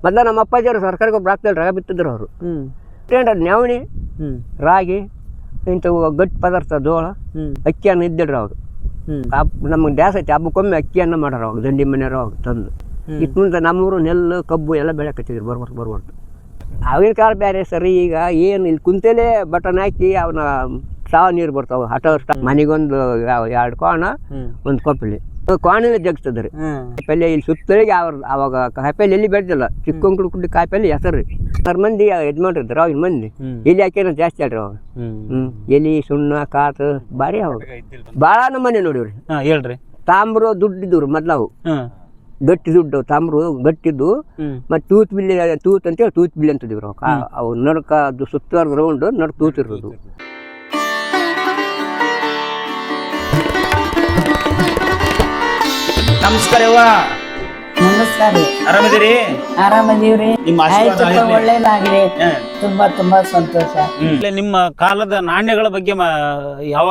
ಮೊದಲ ನಮ್ಮ ಅಪ್ಪಾಜಿಯವರು ಸರ್ಕಾರಿ ಗೊಬ್ಬರ ಹಾಕ್ತಿಲ್ಲ ರಗ ಬಿತ್ತಿದ್ರು ಅವರು ಅದು ನವಣಿ ರಾಗಿ ಇಂಥವು ಗಟ್ಟಿ ಪದಾರ್ಥ ಜೋಳ ಅಕ್ಕಿಯನ್ನು ಇದ್ದಿಡ್ರಿ ಅವರು ನಮಗೆ ಡ್ಯಾಸ್ ಐತಿ ಹಬ್ಬಕ್ಕೊಮ್ಮೆ ಅಕ್ಕಿಯನ್ನು ಮಾಡ್ಯಾರ ಅವಾಗ ದಂಡಿ ಮನೆಯವರು ಅವಾಗ ತಂದು ಇಟ್ಟು ಮುಂದೆ ನಮ್ಮೂರು ನೆಲ್ಲು ಕಬ್ಬು ಎಲ್ಲ ಬೆಳೆಕತ್ತಿದ್ರು ಬರ್ಬಾರ್ದು ಆಗಿನ ಕಾಲ ಬೇರೆ ಸರಿ. ಈಗ ಏನು ಇಲ್ಲಿ ಕುಂತಲೇ ಬಟನ್ ಹಾಕಿ ಅವನ ಸಾವ ನೀರು ಬರ್ತಾವೆ ಹಠ ಮನೆಗೊಂದು 2 ಕೋಣ ಒಂದು ಕೊಪ್ಪಳಿ ಕೋಣೆಲ್ಲ ಜಗ್ಸ್ತದ್ರಿ ಕಾಯಿಪಲ್ಲೆ ಇಲ್ಲಿ ಸುತ್ತಲಿಗೆ ಅವಾಗ ಕಾಯಿಪಲ್ಲೆ ಎಲ್ಲಿ ಬೆಳೆದಿಲ್ಲ ಚಿಕ್ಕಂಕುಡು ಕುಡ್ಡಿ ಕಾಯಿಪಲ್ಲೆ ಹೆಸರು ರೀ 6 ಮಂದಿ ಯಜಮಾನ್ರಿದ್ರು ಅವಾಗಿನ ಮಂದಿ ಎಲ್ಲಿ ಹಾಕ್ಯಾರ ಜಾಸ್ತಿ ಅಲ್ರಿ ಅವಾಗ ಎಲಿ ಸುಣ್ಣ ಕಾತು ಭಾರಿ ಅವಾಗ ಭಾಳ ನಮ್ಮನೆ ನೋಡಿವ್ರಿ ಹೇಳ್ರಿ. ತಾಮ್ರ ದುಡ್ಡಿದ್ರು ಮೊದ್ಲವು ಗಟ್ಟಿ ದುಡ್ಡು ತಾಮ್ರು ಗಟ್ಟಿದ್ದು ಮತ್ತೆ ತೂತ್ ಅಂತೇಳಿ ತೂತ್ ಬಿಲ್ಲಿ ಅಂತಿದ್ರು ಅವು ನಡ್ಕ ಅದು ಸುತ್ತುವರೆದ ರೌಂಡ್ ನಡ್ಕ ತೂತಿರೋದು. ನಮಸ್ಕಾರ. ನಮಸ್ಕಾರ. ಆರಾಮಿದ್ದೀರಿ? ಆರಾಮದೀವ್ರಿ. ಒಳ್ಳೇದಾಗಿದೆ. ತುಂಬಾ ಸಂತೋಷ. ನಿಮ್ಮ ಕಾಲದ ನಾಣ್ಯಗಳ ಬಗ್ಗೆ ಯಾವ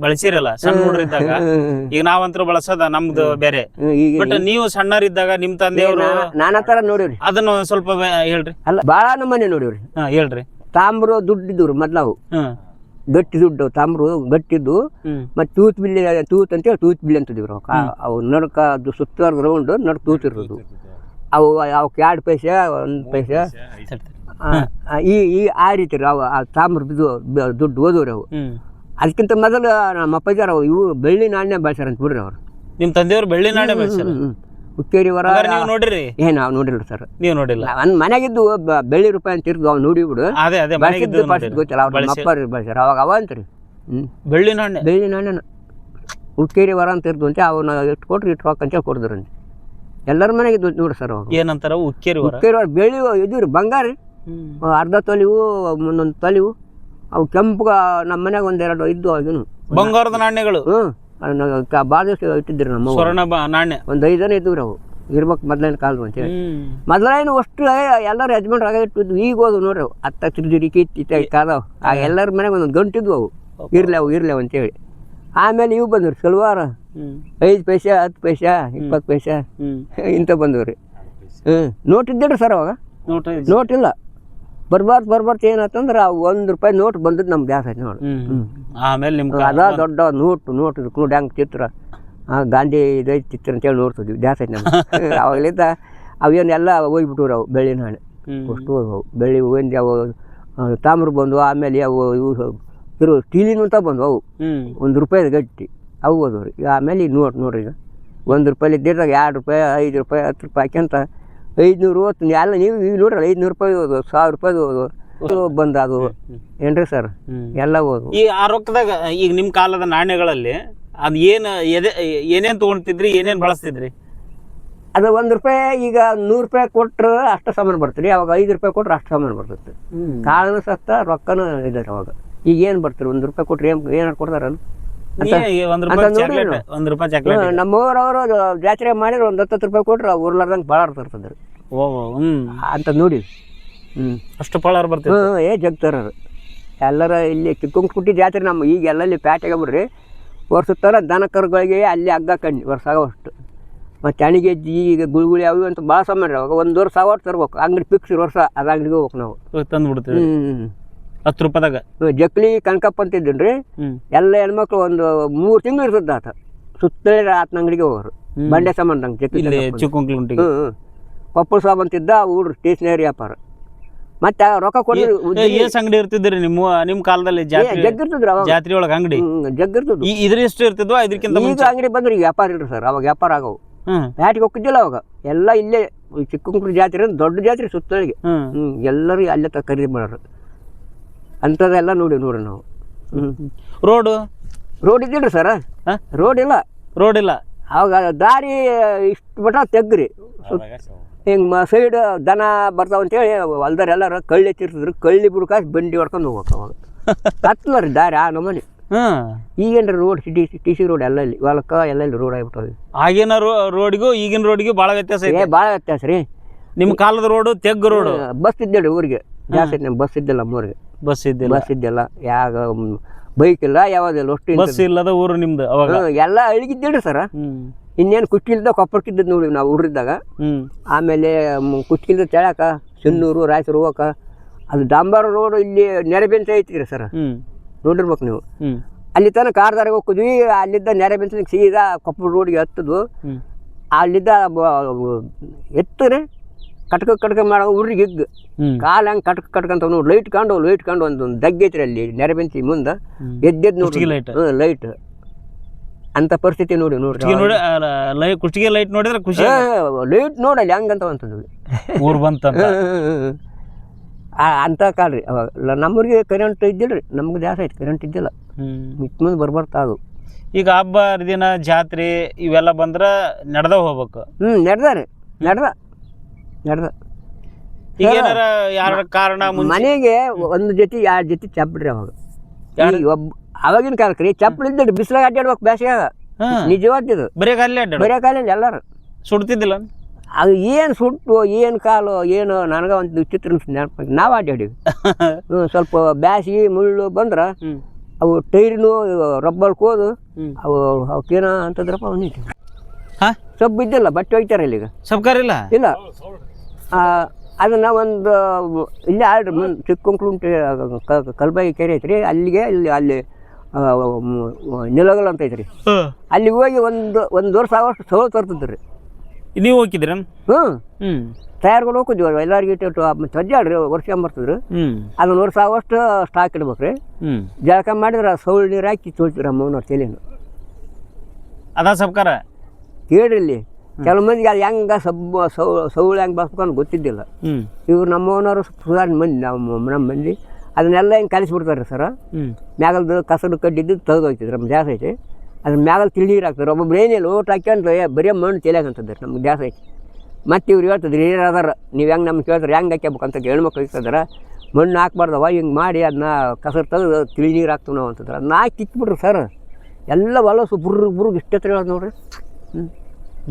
ಬಳಸಿರಲ್ಲ ಸಣ್ಣ ಹುಡುಗರಿದ್ದಾಗ. ಈಗ ನಾವಂತರೂ ಬಳಸೋದ ನಮ್ದು ಬೇರೆ. ಬಟ್ ನೀವು ಸಣ್ಣರಿದ್ದಾಗ ನಿಮ್ ತಂದೆಯವರು ನಾನಾ ತರ ನೋಡಿವ್ರಿ. ಅದನ್ನು ಸ್ವಲ್ಪ ಹೇಳ್ರಿ. ಅಲ್ಲ ಭಾಳ ನಮ್ಮನೆ ನೋಡಿವ್ರಿ. ಹೇಳ್ರಿ. ತಾಮ್ರ ದುಡ್ಡಿದ್ರು ಮೊದ್ಲವು ಗಟ್ಟಿ ದುಡ್ಡು ತಾಮ್ರು ಗಟ್ಟಿದ್ದು ಮತ್ತೆ ತೂತ್ ಅಂತೇಳಿ ತೂತ್ ಬಿಲ್ಲಿ ಅಂತಿದ್ರು ಅವು ನಡ್ಕ ಅದು ಸುತ್ತುವರೆದ ರೌಂಡ್ ನಡ್ಕ ತೂತಿರೋದು ಅವು ಅವಕ್ಕೆ 2 ಪೈಸೆ 1 ಪೈಸೆ ಈ ಆ ರೀತಿ ರೀ ಅವು ತಾಮ್ರದ್ದು ದುಡ್ಡು ಓದೋರಿ ಅವು. ಅದಕ್ಕಿಂತ ಮೊದಲು ನಮ್ಮ ಅಪ್ಪಾಜಾರ ಇವು ಬೆಳ್ಳಿ ನಾಣ್ಯ ಬಳಸ್ಯಾರ ಅಂತ ಬಿಡ್ರಿ ಅವ್ರು. ನಿಮ್ ತಂದೆಯವರು ಬೆಳ್ಳಿ ನಾಣ್ಯ ಬಳಸ್ಯಾರ? ಉಕ್ಕೇರಿ ವರ ನೋಡ್ರಿ? ನಾವು ನೋಡಿಲ್ಲ ಸರ್. ನೀವು ನೋಡಿಲ್ಲ? ಮನೆಗಿದ್ದು ಬೆಳ್ಳಿ ರೂಪಾಯಿ ಅಂತ ಇರ್ದು ಅವ್ ನೋಡಿ ಬಿಡು ಗೊತ್ತಿಲ್ಲ ಅವ್ರ ಅಪ್ಪ ಬಳಸ್ಯಾರ ಅವಾಗ ಅವ ಅಂತ್ರಿ ಬೆಳ್ಳಿ ನಾಣ್ಯನ ಉಕ್ಕೇರಿ ವರ ಅಂತ ಇರ್ದು ಅಂತ ಅವನ್ನ ಇಟ್ಟು ಕೊಟ್ರಿ ಇಟ್ಟು ಅಂತ ಕೊಡಿದ್ರಂತೆ ಎಲ್ಲರ ಮನೆಗಿದ್ದು ನೋಡಿ ಸರ್. ಅವಾಗ ಏನಂತಾರ ಉಕ್ಕೇರಿ ವರ ಬೆಳ್ಳಿ ಇದ್ರಿ ಬಂಗಾರ ಅರ್ಧ ತೊಲಿವು ಒಂದೊಂದು ತೊಲಿವು ಅವು ಕೆಂಪುಗ ನಮ್ಮ ಮನ್ಯಾಗ 1-2 ಇದ್ದು ಅವಾಗಿನ ಬಂಗಾರದ ನಾಣ್ಯಗಳು. ಭಾಳ ದಿವಸ ಇಟ್ಟಿದ್ರಿ ನಮ್ಮ ಸ್ವರ್ಣ ನಾಣ್ಯ 5 ಜನ ಇದ್ವಿ ನಾವು ಇರ್ಬೇಕು ಮೊದ್ಲಿನ ಕಾಲದ ಅಂತೇಳಿ. ಮೊದಲೇನು ಅಷ್ಟು ಎಲ್ಲರೂ ಯಜಮಾನ್ರು ಆಗ ಇಟ್ಟಿದ್ವು. ಈಗ ಹೋದ್ವು ನೋಡ್ರಿ ಅತ್ತ ತಿರ್ಜಿರಿ ಕಿತ್ತ ಕಾದವು ಆಗ ಎಲ್ಲರ ಮನೆಗೆ ಒಂದೊಂದು ಗಂಟಿದ್ವು ಅವು ಇರ್ಲೇವು ಅಂತೇಳಿ. ಆಮೇಲೆ ಇವು ಬಂದ್ರಿ ಸಲ್ವಾರ 5 ಪೈಸೆ 10 ಪೈಸೆ 20 ಪೈಸೆ ಇಂಥ ಬಂದವ್ರಿ. ನೋಟ್ ಇದ್ದಿಡ್ರಿ ಸರ್ ಅವಾಗ. ನೋಟ್ ಇಲ್ಲ. ಬರ್ಬಾರ್ದು ಏನಾಯ್ತಂದ್ರೆ ₹1 ನೋಟ್ ಬಂದದ್ದು ನಮ್ಗೆ ದ್ಯಾಸ ಆಯ್ತು ನೋಡಿ. ಆಮೇಲೆ ಅದ ದೊಡ್ಡ ನೋಟ್ ನೋಡಿ ಹೆಂಗೆ ಚಿತ್ರ ಗಾಂಧಿ ಇದೈತೆ ಚಿತ್ರ ಅಂತೇಳಿ ನೋಡ್ತಿದ್ವಿ ದ್ಯಾಸ ಆಯ್ತು ನಮ್ಗೆ. ಅವಾಗಲಿಂದ ಅವೇನೆಲ್ಲ ಹೋಗ್ಬಿಟ್ಟವ್ರು ಅವು ಬೆಳ್ಳಿ ನಾಣೆ ಅಷ್ಟು ಹೋಗ್ವು. ಬೆಳ್ಳಿ ಹೋಗಿ ಅವು ತಾಮ್ರ ಬಂದವು. ಆಮೇಲೆ ಅವು ಇವು ಸ್ಟೀಲಿನ ಅಂತ ಬಂದವು ಅವು ₹1 ಗಟ್ಟಿ ಅವು ಹೋದವ್ರಿ. ಈಗ ಆಮೇಲೆ ಈಗ ನೋಡ್ರಿ ಈಗ ₹1 ಇದ್ದಿದ್ದಾಗ ₹2 ₹5 ₹10 ಹಾಕ್ಯಂತ 550 ಎಲ್ಲ ನೀವು ಈಗ ನೋಡ್ರಲ್ಲ ₹500 ಹೋದು ₹1000 ಹೋದು ಬಂದ ಅದು ಏನ್ರಿ ಸರ್ ಎಲ್ಲ ಹೋದು. ಈ ಆ ರೊಕ್ಕದಾಗ ಈಗ ನಿಮ್ಮ ಕಾಲದ ನಾಣ್ಯಗಳಲ್ಲಿ ಅದು ಏನೇನು ತೊಗೊಳ್ತಿದ್ರಿ ಏನೇನು ಬಳಸ್ತಿದ್ರಿ? ಅದು ₹1 ಈಗ ₹100 ಕೊಟ್ರೆ ಅಷ್ಟು ಸಾಮಾನು ಬರ್ತೀರಿ. ಅವಾಗ ₹5 ಕೊಟ್ರೆ ಅಷ್ಟು ಸಾಮಾನು ಬರ್ತೈತಿ. ಕಾಳನು ಸತ್ತ ರೊಕ್ಕನೂ ಇದ್ದಾರೆ ಅವಾಗ. ಈಗ ಏನು ಬರ್ತೀರಿ ₹1 ಕೊಟ್ರೆ ಏನಾರು ಕೊಡ್ತಾರ? ನಮ್ಮೂರವರು ಜಾತ್ರೆ ಮಾಡಿದ್ರೆ ಒಂದು ₹10 ಕೊಟ್ರೆ ಉರ್ಲಾರ್ದಂಗೆ ಪಳಾರ್ ತರ್ತದ್ರಿ ಅಂತ ನೋಡಿ. ಅಷ್ಟು ಪಳಾರ್ ಬರ್ತದೆ ಜಗ್ತಾರ ಎಲ್ಲರ ಇಲ್ಲಿ ಚಿಕ್ಕಂಕುಟ್ಟಿ ಜಾತ್ರೆ ನಮ್ಮ ಈಗ ಎಲ್ಲಲ್ಲಿ ಪ್ಯಾಟೆಗೆ ಬಿಡ್ರಿ ವರ್ಷತ್ತಾರ ದನ ಕರುಗಳಿಗೆ ಅಲ್ಲಿ ಹಗ್ಗ ಕಣ್ಣಿ ವರ್ಷ ಆಗೋಷ್ಟು. ಮತ್ತು ಅಣಿಗೆಜ್ಜಿ ಈಗ ಗುಳಿಗುಳಿ ಅವು ಅಂತ ಭಾಳ ಸಾಮಾನು ಅವಾಗ 1 ವರ್ಷ ಆಗೋಷ್ಟು ತರ್ಬೇಕು. ಅಂಗಡಿ ಫಿಕ್ಸ್ ವರ್ಷ ಅದು ಅಂಗಡಿಗೆ ಹೋಗ್ಬೇಕು ನಾವು ತಂದುಬಿಡ್ತೀವಿ ₹10ದಾಗ. ಜಕ್ಲಿ ಕನಕಪ್ಪ ಅಂತಿದ್ದನ್ರಿ ಎಲ್ಲ ಹೆಣ್ಮಕ್ಳು ಒಂದು 3 ತಿಂಗಳು ಇರ್ತದ ಆತ ಸುತ್ತಲೇ ಆತನ ಅಂಗಡಿಗೆ ಹೋಗೋರು ಬಂಡೆ ಸಾಮಾನು ನಂಗೆ ಜಕ್ಲಿ ಚಿಕ್ಕಂಕ್ಲುಂಟಿಗೆ. ಪಪ್ಪಳ ಸಾಬ್ ಅಂತಿದ್ದ ಊರು ಸ್ಟೇಷನರಿ ವ್ಯಾಪಾರ. ಮತ್ತೆ ರೊಕ್ಕ ಕೊಡ್ರಿ ಅಂಗಡಿ ಇರ್ತಿದ್ರಿ ನಿಮ್ಮ ಕಾಲದಲ್ಲಿ? ಜಗ್ಗಿರ್ತದ್ರಿ ಅವಾಗ ಜಾತ್ರೆ ಒಳಗೆ ಅಂಗಡಿ ಜಗ್ಗಿರ್ತದ. ಇದ್ರ ಎಷ್ಟು ಇರ್ತಿದ್ವ ಇದಕ್ಕಿಂತ ಈಗ ಅಂಗಡಿ ಬಂದ್ರೆ ಈಗ ವ್ಯಾಪಾರ ಇಲ್ರಿ ಸರ್. ಅವಾಗ ವ್ಯಾಪಾರ ಆಗವು ಪ್ಯಾಟಿಗೆ ಹೋಗಿದ್ದಿಲ್ಲ ಅವಾಗ ಎಲ್ಲ ಇಲ್ಲೇ ಚಿಕ್ಕಂಕುಟ್ಟಿ ಜಾತ್ರೆ ದೊಡ್ಡ ಜಾತ್ರೆ ಸುತ್ತಳಿಗೆ ಎಲ್ಲರೂ ಅಲ್ಲೇ ಖರೀದಿ ಮಾಡೋರು ಅಂಥದ್ದೆಲ್ಲ ನೋಡ್ರಿ ನಾವು. Road ಇದ್ದಿಲ್ರಿ sir. ರೋಡ್ ಇಲ್ಲ ಅವಾಗ ದಾರಿ ಇಷ್ಟು ಮಟ ತೆಗ್ರಿ ಹಿಂಗೆ ಸೈಡ್ ದನ ಬರ್ತಾವಂತೇಳಿ ಹೊಲ್ದಾರ ಎಲ್ಲಾರ ಕಳ್ಳಿ ಎತ್ತಿರ್ತಿದ್ರು. ಕಳ್ಳಿ ಬುಡ್ಕಾಸಿ ಬಂಡಿ ಹೊಡ್ಕೊಂಡು ಹೋಗ್ಬೇಕು ಅವಾಗ ಕತ್ಲ ರೀ ದಾರಿ ಆ ನಮ್ಮನೆ. ಈಗೇನ್ರಿ ರೋಡ್ ಟಿ ಸಿ ರೋಡ್ ಎಲ್ಲಲ್ಲಿ ಹೊಲಕ್ಕ ಎಲ್ಲೆಲ್ಲಿ ರೋಡ್ ಆಗಿಬಿಟ್ಟವೆ. ಆಗಿನ ರೋಡಿಗೂ ಈಗಿನ ರೋಡಿಗೂ ಭಾಳ ವ್ಯತ್ಯಾಸ ಇದೆ. ಭಾಳ ವ್ಯತ್ಯಾಸ ರೀ. ನಿಮ್ಮ ಕಾಲದ ರೋಡು ತೆಗ್ಗು ರೋಡು. ಬಸ್ ಇದ್ದೇಳಿ ಊರಿಗೆ ಜಾಸ್ತಿ ಬಸ್ ಇದ್ದಿಲ್ಲ ನಮ್ಮೂರಿಗೆ. ಬಸ್ ಇದ್ದಿಲ್ಲ ಯಾವ ಬೈಕ್ ಇಲ್ಲ ಯಾವುದಿಲ್ಲ. ಅಷ್ಟು ಬಸ್ ಇಲ್ಲದ ಊರು ನಿಮ್ದು ಅವಾಗ ಎಲ್ಲ ಅಳಿಗಿದ್ದೇಳಿ ಸರ. ಇನ್ನೇನು ಕುಚ್ಚಿಲ್ದ ಕೊಪ್ಪಳಕ್ಕಿದ್ದದ್ದು ನೋಡಿ ನಾವು ಹುಡ್ರಿದ್ದಾಗ. ಆಮೇಲೆ ಕುಚ್ಚಿಲ್ದ ತೆಳಕ ಚೆನ್ನೂರು ರಾಯಚೂರು ಹೋಗಕ್ಕೆ ಅದು ಡಾಂಬಾರ ರೋಡ್ ಇಲ್ಲಿ ನೆರೆಬೆಂಚ ಐತಿ ಸರ್, ನೋಡಿರ್ಬೇಕು ನೀವು. ಅಲ್ಲಿ ತನಕ ಕಾರ್ದಾರಿಗೆ ಹೋಗಿದ್ವಿ, ಅಲ್ಲಿದ್ದ ನೆರೆಬೆಂಚ ಸೀದಾ ಕೊಪ್ಪಳ ರೋಡ್ಗೆ ಹತ್ತದು. ಅಲ್ಲಿದ್ದ ಎತ್ತರೆ ಕಟ್ಕ ಮಾಡೋ ಹುಡ್ರಿಗೆ ಹಿಗ್ಗು ಕಾಲು ಹಂಗೆ ಕಟ್ಕಂತ ನೋಡಿ ಲೈಟ್ ಕಂಡು ಒಂದು ದಗ್ಗ ಐತ್ರಿ ಅಲ್ಲಿ ನೆರೆಬೆಂಚಿ ಮುಂದೆ ಎದ್ದೆದ್ದು ನೋಡಿ ಲೈಟ್ ಅಂತ ಪರಿಸ್ಥಿತಿ ನೋಡಿ ಕುಷ್ಟಿಗೆ ಲೈಟ್ ನೋಡಿದ್ರೆ ಖುಷಿ, ಲೈಟ್ ನೋಡಲ್ಲಿ ಹಂಗಂತ ಅಂತದ್ದು ಊರು ಬಂತ ಅಂತ ಕಾಲ್ರಿ. ಅವಾಗ ನಮ್ಮೂರಿಗೆ ಕರೆಂಟ್ ಇದ್ದಿಲ್ಲ ರೀ, ನಮ್ಗೆ ಜಾಸ್ತಿ ಐತಿ ಕರೆಂಟ್ ಇದ್ದಿಲ್ಲ, ಮುಂದೆ ಬರ್ಬರ್ತಾ ಅದು. ಈಗ ಹಬ್ಬ ಹರಿದಿನ ಜಾತ್ರೆ ಇವೆಲ್ಲ ಬಂದ್ರ ನಡೆದ ಹೋಗ್ಬೇಕು. ನಡೆದ ಈಗ ಏನಾರ ಯಾರ ಕಾರಣ ಮನೆಗೆ ಒಂದು ಜೊತೆ 2 ಜೊತೆ ಚಪ್ಪಡ್ರಿ ಅವಾಗ. ಅವಾಗಿನ ಕಾಲಕ್ಕೆ ರೀ ಚಪ್ಪಲ್ ಇದ್ದಿಲ್ಲ, ಬಿಸಿಲಾಗ ಅಡ್ಡಾಡ್ಬೇಕು ಬೇಸಿಗೆಯಾಗ, ನಿಜವಾದಿದ್ದು ಬರೀ ಕಾಲಲ್ಲಿ ಎಲ್ಲಾರು ಸುಡ್ತಿದ್ದಿಲ್ಲ. ಅದು ಏನು ಸುಟ್ಟು ಏನು ಕಾಲು ಏನು ನನಗೆ ಒಂದು ವಿಚಿತ್ರ ನೆನಪಾಗಿ ನಾವು ಅಡ್ಡಾಡಿವಿ. ಸ್ವಲ್ಪ ಬ್ಯಾಸಿಗೆ ಮುಳ್ಳು ಬಂದ್ರೆ ಅವು ಟೈರಿನು ರಬ್ಬರ್ ಕೋದು ಅವಕ್ಕೇನ ಅಂತದ್ರಪ್ಪ ಅವನಿಗೆ ಸೊಪ್ಪು ಇದ್ದಿಲ್ಲ, ಬಟ್ಟೆ ಒಯ್ತಾರೆ ಇಲ್ಲಿಗ ಸಬ್ಕಾರಿಲ್ಲ ಇಲ್ಲ. ಅದನ್ನು ಒಂದು ಇಲ್ಲೇ ಆಡ್ರಿ ಮುಂದೆ ಚಿಕ್ಕಂಕ್ಳುಂಟು ಕಲ್ಬಾಯಿ ಕೆರೆ ಐತ್ರಿ, ಅಲ್ಲಿಗೆ ಅಲ್ಲಿ ನಿಲಗಲ್ ಅಂತ ಐತ್ರಿ, ಅಲ್ಲಿಗೆ ಹೋಗಿ ಒಂದು ವರ್ಷ ಆಗೋಷ್ಟು ಸೌಳು ತರ್ತಿದ್ರಿ. ನೀವು ಹೋಗಿದ್ರಿ? ತಯಾರ್ಗಳು ಹೋಗಿದ್ವಿ ಎಲ್ಲರಿಗೂ ಇಟ್ಟು ಸಜ್ಜಾಡ್ರಿ ವರ್ಷ ಬರ್ತದ್ರಿ. ಅದನ್ನ ವರ್ಷ ಆಗೋಷ್ಟು ಸ್ಟಾಕ್ ಇಡ್ಬೇಕ್ರಿ. ಜಳಕ ಮಾಡಿದ್ರೆ ಸೌಳು ನೀರು ಹಾಕಿ ತೊಳ್ತಿರ ಅಮ್ಮನವ್ರ ತಲೆನು. ಅದ ಸಬ್ಕಾರ ಕೇಳ್ರಿ ಇಲ್ಲಿ ಕೆಲವು ಮಂದಿಗೆ ಅದು ಹೆಂಗೆ ಸೌಳು ಹೆಂಗೆ ಬರ್ಸ್ಕೊಂಡು ಗೊತ್ತಿದ್ದಿಲ್ಲ. ಇವ್ರು ನಮ್ಮವನವರು ಸುಧಾರಣೆ ಮಂದಿ, ನಮ್ಮ ಮಂದಿ ಅದನ್ನೆಲ್ಲ ಹಿಂಗೆ ಕಲಿಸ್ಬಿಡ್ತಾರೆ ಸರ. ಮ್ಯಾಗಲ್ದು ಕಸಲು ಕಡ್ಡಿದ್ದು ತೆಗೆದು ಹೋಗ್ತಿದ್ರು, ನಮ್ಗೆ ಜಾಸ್ತಿ ಐತಿ. ಅದ್ರ ಮ್ಯಾಗಲ್ ತಿಳಿ ನೀರು ಹಾಕ್ತಾರೆ, ಒಬ್ಬೊಬ್ರು ಏನಿಲ್ಲ ಓಟ್ ಹಾಕ್ಯಂತ ಬರೀ ಮಣ್ಣು ತಲೆಯಾಗಂತದ್ರಿ, ನಮ್ಗೆ ಜಾಸ್ತಿ ಐತಿ. ಮತ್ತು ಇವ್ರು ಹೇಳ್ತದ್ರಿ ಹಿರಿಯರು ಅದಾರ, ನೀವು ಹೆಂಗೆ ನಮ್ಗೆ ಕೇಳ್ತಾರೆ ಹೆಂಗೆ ಹಾಕ್ಯಬೇಕಂತ ಹೆಣ್ಮಕ್ಳು ಇರ್ತದಾರ, ಮಣ್ಣು ಹಾಕ್ಬಾರ್ದವ ಹಿಂಗೆ ಮಾಡಿ ಅದನ್ನ ಕಸರು ತೆಗೆದು ತಿಳಿ ನೀರು ಹಾಕ್ತೀವಿ ನಾವು ಅಂತಂದ್ರೆ ಅದನ್ನ ಹಾಕಿ ತಿಕ್ಬಿಟ್ರಿ ಸರ್. ಎಲ್ಲ ಹೊಲಸು ಬುರ್ರಿಗೆ ಇಷ್ಟೇ ಹೇಳೋದು ನೋಡ್ರಿ.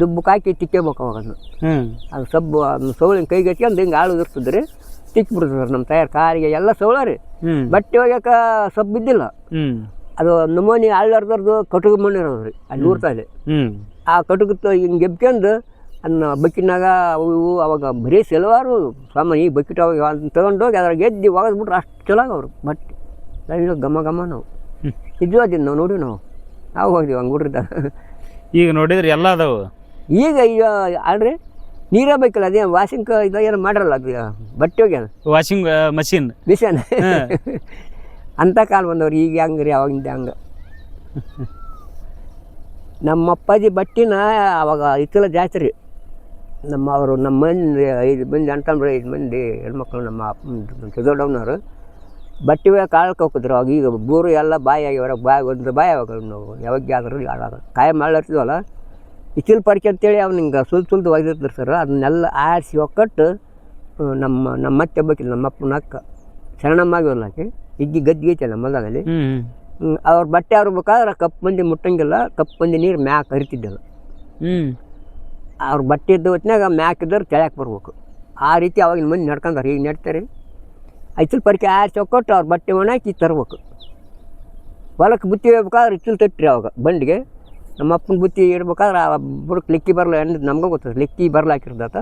ದುಬ್ಬಕ್ಕೆ ಹಾಕಿ ತಿಕ್ಕೇಬೇಕು ಅವಾಗ ಅದನ್ನು. ಅದು ಸಬ್ಬು ಅದನ್ನ ಸೌಳಿನ ಕೈಗೆ ಹಚ್ಕೊಂಡು ಹಿಂಗೆ ಆಳು ಇರ್ತದ್ರಿ, ತಿಕ್ಬಿಡ್ತದೆ ಸರ್. ನಮ್ಮ ತಯಾರು ಕಾರಿಗೆ ಎಲ್ಲ ಸೌಳ ರೀ, ಬಟ್ಟೆ ಒಗ್ಯಾಕ ಸಬ್ಬು ಇದ್ದಿಲ್ಲ. ಅದು ನಮೂನಿ ಹಳ್ಳರ್ದರ್ದು ಕಟುಗು ಮಣ್ಣು ಇರೋದು ರೀ, ಅಲ್ಲಿ ಊರ್ತಾ ಇದೆ. ಆ ಕಟುಗು ಹಿಂಗೆ ಎಬ್ಕೊಂಡು ಅದನ್ನ ಬಕೆಟ್ನಾಗ ಅವು ಅವಾಗ ಬರೀ ಸೆಲವಾರು ಸಾಮಾನು ಈ ಬಕೆಟ್ ಅವಾಗ ತಗೊಂಡೋಗಿ ಅದ್ರಾಗ ಎದ್ದು ಒಗೆದ್ಬಿಟ್ರೆ ಅಷ್ಟು ಚಲೋ ಅವರು ಬಟ್ಟೆ ಎಲ್ಲ ಘಮ ನಾವು ನಿಜವಾದಿದ್ದು ನಾವು ನೋಡಿ ನಾವು ಹೋಗಿದ್ದೀವಿ ಹಂಗೆ ಹುಡ್ರಿದ್ದಾಗ. ಈಗ ನೋಡಿದ್ರೆ ಎಲ್ಲ ಅದಾವು. ಈಗ ಅಲ್ರಿ ನೀರೇ ಬೇಕಲ್ಲ, ಅದೇ ವಾಷಿಂಗ್ ಇದು ಏನೋ ಮಾಡಿರಲ್ಲ ಅದು ಬಟ್ಟೆ ಹೋಗ್ಯಾನ ವಾಷಿಂಗ್ ಮಿಷಿನ್ ಅಂಥ ಕಾಲ ಬಂದವ್ರು. ಈಗ ಹಂಗೆ ರೀ ಅವಾಗಿಂದ ಹಂಗೆ. ನಮ್ಮ ಅಪ್ಪಾಜಿ ಬಟ್ಟಿನ ಅವಾಗ ಇತ್ತಲ್ಲ ಜಾಸ್ತಿ ರೀ. ನಮ್ಮ ಮಂದಿ 5 ಮಂದಿ ಅಂತಂದ್ರೆ 5 ಮಂದಿ ಹೆಣ್ಮಕ್ಳು ನಮ್ಮ ದೊಡ್ಡವ್ನವ್ರು ಬಟ್ಟೆ ಕಾಳಕ್ಕೆ ಹೋಗಿದ್ರು. ಅವಾಗ ಈಗ ಬೋರು ಎಲ್ಲ ಬಾಯಿ ಆಗ್ಯಾವ, ಒಂದು ಬಾಯಿ ಅವಾಗ ನಾವು ಯಾವಾಗ ಆದ್ರೂ ಕಾಯ ಮಾಡ್ಲಾರ್ತಿದ್ವಲ್ಲ, ಇಚ್ಚಿಲ್ ಪರಿಕೆ ಅಂತೇಳಿ ಅವ್ನು ಹಿಂಗೆ ಸುಲ್ದು ಒಗೆದಿರ್ತಾರೆ ಸರ್. ಅದನ್ನೆಲ್ಲ ಆರಿಸಿ ಒಕ್ಕಟ್ಟು ನಮ್ಮ ಮತ್ತೆ ಹಬ್ಬಕ್ಕಿಲ್ಲ, ನಮ್ಮ ಅಪ್ಪನ ಅಕ್ಕ ಶರಣಮ್ಮಾಗಿವಲ್ಲ ಆಕೆ ಇಗ್ಗಿ ಗದ್ದಿಗೆ ಐತಲ್ಲ ಮೊದಲಲ್ಲಿ, ಅವ್ರ ಬಟ್ಟೆ ಬೇಕಾದ್ರೆ ಕಪ್ಪು ಮಂದಿ ಮುಟ್ಟಂಗಿಲ್ಲ, ಕಪ್ಪು ಮಂದಿ ನೀರು ಮ್ಯಾಕ್ ಹರಿತಿದ್ದಲ್ಲ. ಅವ್ರ ಬಟ್ಟೆ ಇದ್ದ ಹೊತ್ತಿನಾಗ ಮ್ಯಾಕ್ ಇದ್ದವ್ರು ಕೆಳಕ್ಕೆ ಬರ್ಬೇಕು. ಆ ರೀತಿ ಅವಾಗಿನ ಮಂದಿ ನಡ್ಕೊಂಡಾರೆ, ಈಗ ನಡ್ತಾರೆ. ಇಚ್ಚಲ್ ಪರಿಕೆ ಆರಿಸಿ ಒಕ್ಕಟ್ಟು ಅವ್ರ ಬಟ್ಟೆ ಒಣಾಕಿ ತರ್ಬೇಕು. ಹೊಲಕ್ಕೆ ಬುತ್ತಿ ಹೋಗ್ಬೇಕಾದ್ರೆ ಇಚ್ಚಲ್ ತಟ್ರಿ ಅವಾಗ ಬಂಡಿಗೆ. ನಮ್ಮ ಅಪ್ಪನ ಬುತ್ತಿ ಇಡ್ಬೇಕಾದ್ರೆ ಆ ಬುಡಕ್ಕೆ ಲೆಕ್ಕಿ ಬರಲ್ಲ ಎಂಡ್ ನಮ್ಗೆ ಗೊತ್ತದ, ಲೆಕ್ಕಿ ಬರ್ಲಾಕಿರ್ದಾತ.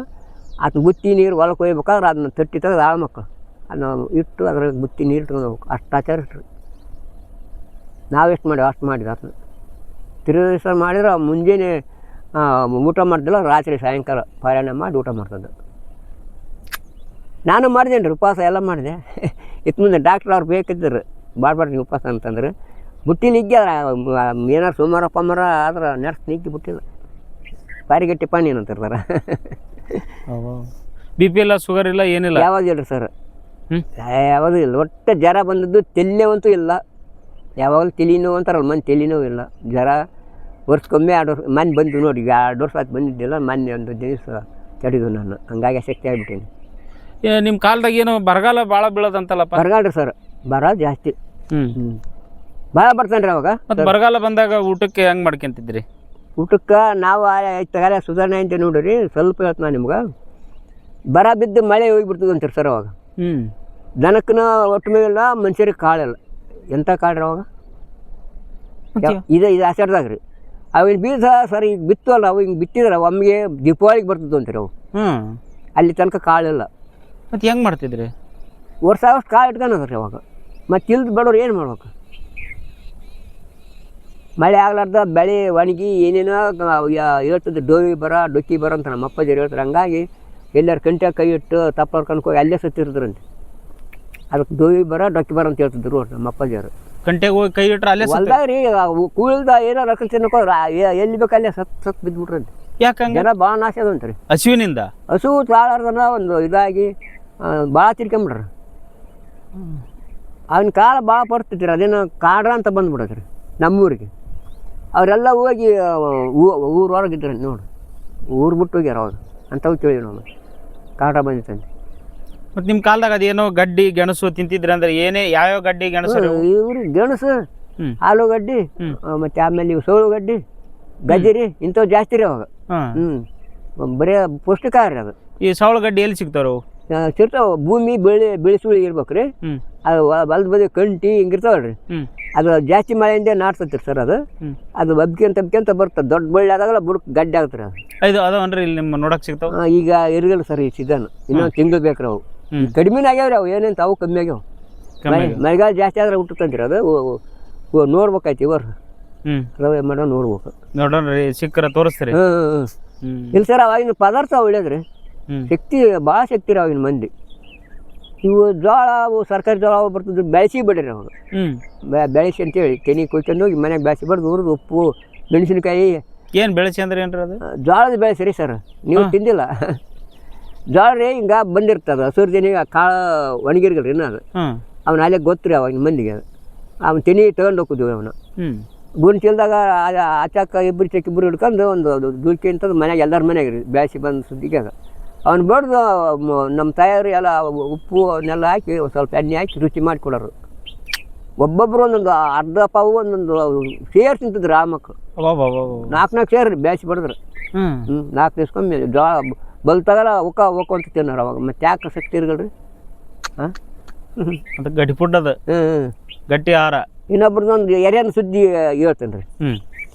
ಆತನ ಬುತ್ತಿ ನೀರು ಹೊಲಕ್ಕೆ ಹೋಗ್ಬೇಕಾದ್ರೆ ಅದನ್ನ ತಟ್ಟಿ ತೆಗೆದು ಆಳ್ಮಕ್ಳು ಅದನ್ನ ಇಟ್ಟು ಅದ್ರಾಗ ಬುತ್ತಿ ನೀರು ಇಟ್ಕೊಂಡು ಹೋಗ್ಬೇಕು. ಅಷ್ಟು ಆಚಾರ ಇಟ್ರಿ. ನಾವು ಎಷ್ಟು ಮಾಡಿವಿ ಅಷ್ಟು ಮಾಡಿದ ಅದನ್ನ ದಿವಸ ಮಾಡಿದ್ರೆ ಮುಂಜಾನೆ ಊಟ ಮಾಡ್ದಿಲ್ಲ, ರಾತ್ರಿ ಸಾಯಂಕಾಲ ಪಾರಾಯಣ ಮಾಡಿ ಊಟ ಮಾಡ್ತದ್ದು. ನಾನು ಮಾಡಿದೇನೆ ರೀ ಉಪವಾಸ ಎಲ್ಲ ಮಾಡಿದೆ. ಇತ್ತು ಮುಂದೆ ಡಾಕ್ಟ್ರ್ ಅವ್ರು ಬೇಕಿದ್ದರು ಬಾಡ್ಬಾರ್ದು ನೀವು ಉಪವಾಸ ಅಂತಂದ್ರೆ ಬುಟ್ಟಿ ನಿಗ್ಗಿ ಏನಾರು ಸೋಮವಾರ ಪಮ್ಮರ ಆದ್ರೆ ನರ್ಸ್ ನಿಗ್ಗಿ ಬಿಟ್ಟಿಲ್ಲ, ಪಾರಿಗಟ್ಟಿ ಪಾನಿ ಏನಂತಿರ್ತಾರೆ. BP ಇಲ್ಲ, ಶುಗರ್ ಇಲ್ಲ, ಏನಿಲ್ಲ? ಯಾವುದಿಲ್ಲ ಸರ್, ಯಾವುದೂ ಇಲ್ಲ. ಒಟ್ಟು ಜ್ವರ ಬಂದದ್ದು ತೆಲ್ಲೇವಂತೂ ಇಲ್ಲ. ಯಾವಾಗಲೂ ತಲೆ ನೋವು ಅಂತಾರಲ್ಲ, ಮನೆ ತಲೆ ನೋವು ಇಲ್ಲ. ಜ್ವರ ವರ್ಷಕ್ಕೊಮ್ಮೆ 2 ವರ್ಷ ಮನೆ ಬಂದು ನೋಡಿ, 2 ವರ್ಷ ಆಯ್ತು ಬಂದಿದ್ದಿಲ್ಲ. ಮೊನ್ನೆ ಒಂದು ದಿವಸ ತಡೆದು ನಾನು, ಹಂಗಾಗಿ ಶಕ್ತಿ ಆಗಿಬಿಟ್ಟೇನೆ. ನಿಮ್ಮ ಕಾಲದಾಗ ಏನು ಬರಗಾಲ ಭಾಳ ಬೀಳೋದಂತಲ್ಲಪ್ಪ? ಬರಗಾಲ ರೀ ಸರ್, ಬರ ಜಾಸ್ತಿ ಭಾಳ ಬರ್ತಾನೆ ರೀ ಅವಾಗ. ಮತ್ತು ಬರಗಾಲ ಬಂದಾಗ ಊಟಕ್ಕೆ ಹೆಂಗೆ ಮಾಡ್ಕೊಂತಿದ್ರಿ? ಊಟಕ್ಕೆ ನಾವು ತಗಾಲ ಸುಧಾರಣೆ ಅಂತ ನೋಡಿರಿ. ಸ್ವಲ್ಪ ಹೇಳ್ತು ನಾನು ನಿಮ್ಗೆ, ಬರ ಬಿದ್ದು ಮಳೆ ಹೋಗಿಬಿಡ್ತದೆ ಅಂತೀರಿ ಸರ್ ಅವಾಗ. ದನಕ್ಕನ ಒಟ್ಟು ಮೇಲಿಲ್ಲ, ಮನುಷ್ಯರಿಗೆ ಕಾಳಿಲ್ಲ. ಎಂಥ ಕಾಳ್ರಿ ಅವಾಗ? ಇದು ಆಷಾಢದಾಗ ರೀ. ಅವಿನ ಬೀಜ ಸರ್ ಈಗ ಬಿತ್ತುವಲ್ಲ ಅವು ಹಿಂಗೆ ಬಿತ್ತಿದ್ರೆ ಒಮ್ಮೆಗೆ ದೀಪಾವಳಿಗೆ ಬರ್ತದೆ ಅಂತೀರಿ ಅವು. ಅಲ್ಲಿ ತನಕ ಕಾಳಿಲ್ಲ. ಮತ್ತೆ ಹೆಂಗೆ ಮಾಡ್ತಿದ್ರಿ? ವರ್ಷ ಕಾಳು ಇಟ್ಕೊಳದ್ರಿ ಅವಾಗ. ಮತ್ತು ಇಲ್ದು ಬಡವ್ರು ಏನು ಮಾಡ್ಬೇಕು? ಮಳೆ ಆಗ್ಲಾರ್ದ ಬೆಳೆ ಒಣಗಿ ಏನೇನೋ ಹೇಳ್ತದೆ, ಡೊಕ್ಕಿ ಬರ ಅಂತ ನಮ್ಮ ಅಪ್ಪಾಜಿರು ಹೇಳ್ತಾರೆ. ಹಂಗಾಗಿ ಎಲ್ಲರೂ ಕಂಟ್ಯಾಗ ಕೈ ಇಟ್ಟು ತಪ್ಪರ್ ಕನ್ಕೋಗಿ ಅಲ್ಲೇ ಸತ್ತಿರ್ತಾರಂತೆ. ಅದಕ್ಕೆ ಡೊಕ್ಕಿ ಬರ ಅಂತ ಹೇಳ್ತಿದ್ರು ನಮ್ಮ ಅಪ್ಪಾಜಿಯವರು. ಕಂಟೆಗೆ ಹೋಗಿ ಕೈ ಇಟ್ರೆ ಅಲ್ಲೇ ಹೊಲ್ದಾಗ ರೀ ಕೂಳಿಲ್ದ ಏನೋ ರೊಕ್ಕ ತಿನ್ನಕೋದ್ರ ಎಲ್ಲಿ ಬೇಕು ಅಲ್ಲೇ ಸತ್ ಬಿದ್ದುಬಿಟ್ರಂತೆ. ಯಾಕಂಗೆ? ಜನ ಭಾಳ ನಾಶ ಅದಂತ್ರಿ. ಹಸುವಿನಿಂದ ಹಸು ತಾಳಾರ್ದನ ಒಂದು ಇದಾಗಿ ಭಾಳ ತಿರ್ಕೊಂಬಿಡ್ರಿ. ಅವನ ಕಾಲ ಭಾಳ ಪಡ್ತಿದ್ರಿ. ಅದೇನೋ ಕಾಡ್ರ ಅಂತ ಬಂದ್ಬಿಡತ್ರಿ ನಮ್ಮೂರಿಗೆ. ಅವರೆಲ್ಲ ಹೋಗಿ ಊರೊಳಗಿದ್ರಿ ನೋಡಿ, ಊರು ಬಿಟ್ಟು ಹೋಗ್ಯಾರ ಅವಾಗ. ಅಂಥವು ಕೇಳಿ ನಾವು ಕಾಡ್ರ ಬಂದಿತ್ತಂತೆ. ಮತ್ತು ನಿಮ್ಮ ಕಾಲದಾಗ ಅದೇನೋ ಗಡ್ಡಿ ಗೆಣಸು ತಿಂತಿದ್ರಿ ಅಂದ್ರೆ ಏನೇ ಯಾವ್ಯಾವ ಗಡ್ಡಿ ಗೆಣಸು? ಇವ್ರಿಗೆ ಗೆಣಸು, ಆಲೂಗಡ್ಡಿ, ಮತ್ತು ಆಮೇಲೆ ಇವು ಸೋಳುಗಡ್ಡಿ, ಗಜ್ಜರಿ ಇಂಥವು ಜಾಸ್ತಿ ರೀ ಅವಾಗ. ಬರೀ ಪೌಷ್ಟಿಕ ರೀ ಅದು. ಈ ಸೌಳುಗಡ್ಡಿ ಎಲ್ಲಿ ಸಿಗ್ತಾವ? ಸಿಗ್ತಾವ. ಭೂಮಿ ಬೆಳೆಸುಳಿ ಇರ್ಬೇಕು ರೀ. ಅದು ಹೊಲದ ಬದಿ ಕಂಟಿ ಹಿಂಗಿರ್ತಾವಲ್ರಿ. ಅದು ಜಾಸ್ತಿ ಮಳೆಯಿಂದ ನಾಡ್ಸತ್ತೀರಿ ಸರ್. ಅದು ಬಬ್ಕಿಂತ ಬರ್ತದೆ. ದೊಡ್ಡ ಬಳ್ಳಿ ಆದಾಗಲ್ಲ ಬುಡಕ್ ಗಡ್ಡೆ ಆಗ್ತಾರೆ. ಇದು ಅದಾವನ್ರಿ ಇಲ್ಲಿ ನಿಮ್ಮ ನೋಡಕ್ ಸಿಗ್ತಾವ? ಈಗ ಇರಗಲ್ಲ ಸರ್ ಈ ಸೀಸನ್. ಇನ್ನೊಂದು ತಿಂಗಳು ಬೇಕ್ರಿ ಅವು. ಕಡಿಮೆನೇ ಆಗ್ಯಾವ್ರಿ ಅವು. ಏನೇಂತ ಅವು ಕಮ್ಮಿ ಆಗ್ಯಾವ. ಮಳೆಗಾಲ ಜಾಸ್ತಿ ಆದ್ರೆ ಹುಟ್ಟುತ್ತಂತೀರಿ ಅದು. ನೋಡ್ಬೇಕಾಯ್ತು ಇವರು ರವೆ ಮಾಡೋ ನೋಡ್ಬೇಕು. ನೋಡ್ರಿ ಸಿಕ್ಕರ ತೋರಿಸ್ತೀರಿ? ಇಲ್ಲ ಸರ್, ಅವಾಗಿನ ಪದಾರ್ಥ ಒಳ್ಳೇದ್ರಿ. ಶಕ್ತಿ ಭಾಳ ಶಕ್ತಿ ರೀ ಅವಾಗಿನ ಮಂದಿ. ಇವು ಜೋಳ, ಅವು ಸರ್ಕಾರಿ ಜೋಳ ಬರ್ತದೆ, ಬೆಳೆಸಿ ಬಿಡ್ರಿ ಅವಾಗ. ಬೆಳೆಸಿ ಅಂತೇಳಿ ತೆನಿ ಕೊಯ್ಕೊಂಡು ಹೋಗಿ ಮನೆಗೆ ಬೆಳೆಸಿ ಬಡ್ದು ಹುರಿದು ಉಪ್ಪು ಮೆಣಸಿನ್ಕಾಯಿ. ಏನು ಬೆಳೆಸಿ ಅಂದ್ರೆ ಏನ್ರಿ ಅದು? ಜೋಳದ ಬೆಳೆಸಿರಿ ಸರ್. ನೀವು ತಿಂದಿಲ್ಲ ಜೋಳ ರೀ. ಹಿಂಗೆ ಬಂದಿರ್ತದೆ ಹಸುರು ತೆನಿಗೆ ಕಾಳು ಒಣಗಿರ್ಗಲ್ರಿ ಇನ್ನೂ ಅದು. ಅವನ ಅಲ್ಲೇ ಗೊತ್ತು ರೀ ಅವಾಗಿನ ಮಂದಿಗೆ. ಅದು ಅವ್ನು ತೆನಿ ತಗೊಂಡು ಹೋಗಿದ್ವಿ. ಅವನು ಗುಣ್ ಚೀಲ್ದಾಗ ಆಚಾಕ ಇಬ್ಬರು ಹಿಡ್ಕೊಂಡು ಒಂದು ದುಡ್ಕಿ ಅಂತಂದು ಮನೆಯಾಗ ಎಲ್ಲರ ಮನೆಯಾಗ ರೀ ಬೆಳೆಸಿ ಬಂದು ಸುದ್ದಿಗೆ. ಅದು ಅವ್ನು ಬಡ್ದು ನಮ್ಮ ತಾಯಿಯವರು ಎಲ್ಲ ಉಪ್ಪು ಅವನ್ನೆಲ್ಲ ಹಾಕಿ ಸ್ವಲ್ಪ ಎಣ್ಣೆ ಹಾಕಿ ರುಚಿ ಮಾಡಿ ಕೊಡೋರು. ಒಬ್ಬೊಬ್ಬರು ಒಂದೊಂದು ಅರ್ಧ ಪಾವು ಒಂದೊಂದು ಸೇರು ತಿಂತಿದ್ರು ಆ ಮಕ್ಕಳು. 4 ಸೇರು ರೀ ಬೇಯಿಸಿ ಬಡಿದ್ರು. 4 ದಿವ್ಸಕ್ಕೊಮ್ಮೆ ಜೋಳ ಬಲ್ತಾಗಲ್ಲ ಒಕ್ಕ ಅಂತ ತಿನ್ನೋರು ಅವಾಗ. ಮತ್ತೆ ಯಾಕೆ ಶಕ್ತಿ ಇರ್ಗಲ್ರಿ? ಅದು ಗಟ್ಟಿ ಫುಡ್ ಅದು. ಗಟ್ಟಿ ಆಹಾರ. ಇನ್ನೊಬ್ರದೊಂದು ಎರೆನ ಸುದ್ದಿ ಹೇಳ್ತೇನೆ ರೀ.